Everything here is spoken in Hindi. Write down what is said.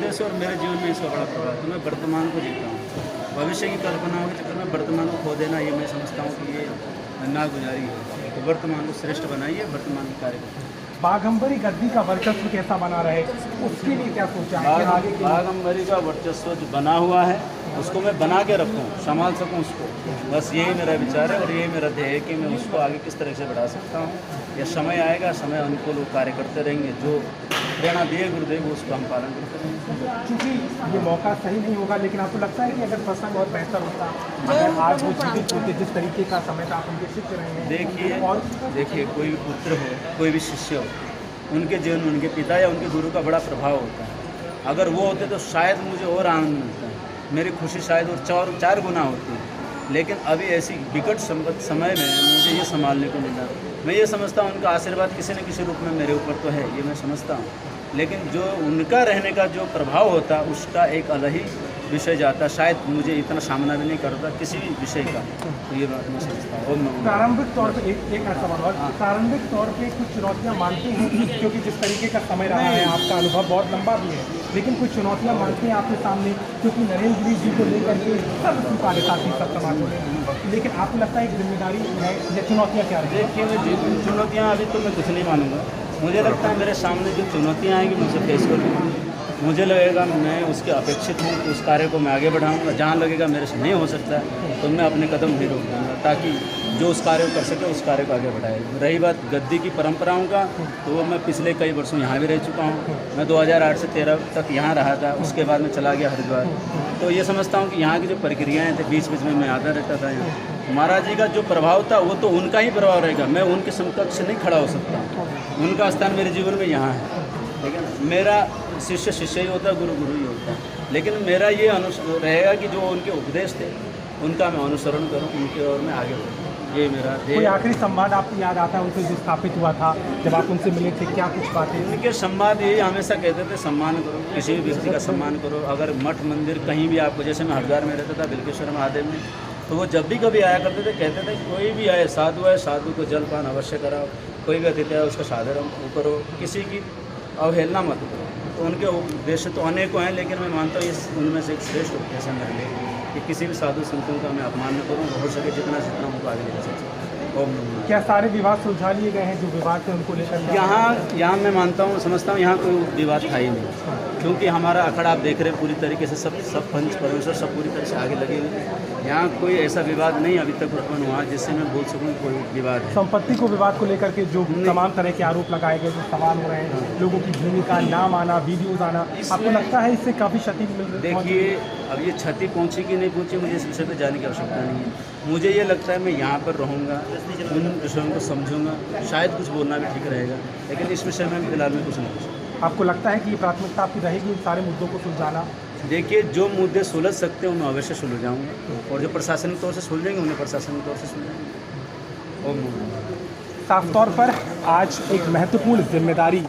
उद्देश्य और मेरे जीवन में इसका बड़ा प्रभाव है। तो मैं वर्तमान को जीता हूँ। भविष्य की कल्पनाओं के चक्कर में वर्तमान को खो देना, ये मैं समझता हूँ कि ये नागुजारी है। तो वर्तमान को श्रेष्ठ बनाइए, वर्तमान के कार्य करिए। बाघंबरी गद्दी का वर्चस्व कैसा बना रहे, उसके लिए क्या सोचा है कि आगे के बाघंबरी का वर्चस्व जो बना हुआ है उसको मैं बना के रखूँ, संभाल सकूँ उसको, बस यही मेरा विचार है और यही मेरा ध्येय है कि मैं उसको आगे किस तरह से बढ़ा सकता हूँ। यह समय आएगा, समय अनुकूल वो कार्य करते रहेंगे, जो प्रेरणा दिए गुरुदेव उसका हम पालन करते रहेंगे। चूँकि ये मौका सही नहीं होगा, लेकिन आपको लगता है कि अगर प्रसंग और बेहतर होता, अगर आज वो जीवित होते, जिस तरीके का समय था, आप उनके शिष्य रहे हैं। देखिए कोई भी पुत्र हो, कोई भी शिष्य हो, उनके जीवन में उनके पिता या उनके गुरु का बड़ा प्रभाव होता है। अगर वो होते तो शायद मुझे और आनंद मिलता है, मेरी खुशी शायद और चार गुना होती है। लेकिन अभी ऐसी विकट समय में मुझे ये संभालने को मिला। मैं ये समझता हूँ उनका आशीर्वाद किसी न किसी रूप में मेरे ऊपर तो है, ये मैं समझता हूँ, लेकिन जो उनका रहने का जो प्रभाव होता है उसका एक अलग ही विषय जाता, शायद मुझे इतना सामना भी नहीं करता किसी भी विषय का। तो ये बात मैं समझता हूँ। प्रारंभिक तौर पे एक सवाल और, प्रारंभिक तौर पे कुछ चुनौतियाँ मानते हैं, क्योंकि जिस तरीके का समय रहा है, आपका अनुभव बहुत लंबा भी है, लेकिन कुछ चुनौतियाँ मानते हैं आपके सामने, क्योंकि नरेंद्र गिरी जी को लेकर के सब सारे साथी सब समाज में, लेकिन आपको लगता है एक जिम्मेदारी है, ये चुनौतियाँ क्या रही? देखिए चुनौतियाँ अभी तो मैं कुछ नहीं मानूंगा। मुझे लगता है मेरे सामने जो चुनौतियाँ आएंगी मैं उसे फेस करूँगा। मुझे लगेगा मैं उसके अपेक्षित हूँ, उस कार्य को मैं आगे बढ़ाऊँगा। जहाँ लगेगा मेरे से नहीं हो सकता तो मैं अपने कदम नहीं रोक दूँगा, ताकि जो उस कार्य को कर सके उस कार्य को आगे बढ़ाए। रही बात गद्दी की परंपराओं का, तो वो मैं पिछले कई वर्षों यहाँ भी रह चुका हूँ। मैं 2008 से 13 तक यहाँ रहा था, उसके बाद मैं चला गया हरिद्वार। तो ये समझता हूँ कि यहाँ की जो प्रक्रियाएँ थे, बीच बीच में मैं आता रहता था यहाँ। महाराज जी का जो प्रभाव था वो तो उनका ही प्रभाव रहेगा, मैं उनके समकक्ष नहीं खड़ा हो सकता। उनका स्थान मेरे जीवन में यहाँ है, लेकिन मेरा शिष्य शिष्य ही होता है, गुरु गुरु ही होता है। लेकिन मेरा ये रहेगा कि जो उनके उपदेश थे उनका मैं अनुसरण करूँ, उनके और मैं आगे बढ़ूँ। ये मेरा कोई आखिरी संवाद आपको याद आता है उनसे जो स्थापित हुआ था, जब आप उनसे मिले थे, क्या कुछ बातें? उनके संवाद यही हमेशा कहते थे, सम्मान करो, किसी भी व्यक्ति का सम्मान करो। अगर मठ मंदिर कहीं भी आपको, जैसे मैं हरिद्वार में रहता था बिल्केश्वर महादेव में, तो वो जब भी कभी आया करते थे, कहते थे कोई भी आए, साधु है, साधु को जलपान अवश्य कराओ, कोई भी अतिथि है उसका सादर वो करो, किसी की अवहेलना मत करो। तो उनके उद्देश्य तो अनेकों हैं, लेकिन मैं मानता हूँ इस उनमें से एक श्रेष्ठ उद्देश्य है मेरे लिए कि किसी भी साधु संतों का मैं अपमान न करूँ, हो सके जितना उनको आगे ले जा सकूँ। क्या सारे विवाद सुलझा लिए गए हैं जो विवाद थे उनको लेकर? यहाँ मैं मानता हूँ, समझता हूँ यहाँ कोई विवाद था ही नहीं, क्योंकि हमारा अखाड़ा आप देख रहे हैं पूरी तरीके से सब पंच परमेश्वर सब पूरी तरह से आगे लगे हुए हैं। यहाँ कोई ऐसा विवाद नहीं अभी तक उत्पन्न हुआ जिससे मैं बोल सकूँ कोई विवाद है। संपत्ति को विवाद को लेकर के जो तमाम तरह के आरोप लगाए गए, जो सवाल हो रहे हैं, लोगों की भूमिका नाम आना, वीडियोज आना, आपको लगता है इससे काफ़ी क्षति मिल रही है? देखिए अब ये क्षति पहुँची कि नहीं पहुँची, मुझे इस विषय पर जाने की आवश्यकता नहीं है। मुझे ये लगता है मैं यहाँ पर रहूँगा, उन विषयों को समझूंगा, शायद कुछ बोलना भी ठीक रहेगा, लेकिन इस विषय में फिलहाल मैं कुछ नहीं कर सकता। आपको लगता है कि प्राथमिकता आपकी रहेगी इन सारे मुद्दों को सुलझाना? देखिए जो मुद्दे सुलझ सकते हैं उन्हें अवश्य सुलझाऊंगा, और जो प्रशासनिक तौर से सुलझेंगे उन्हें प्रशासनिक तौर से सुलझाएंगे। साफ तौर पर आज एक महत्वपूर्ण जिम्मेदारी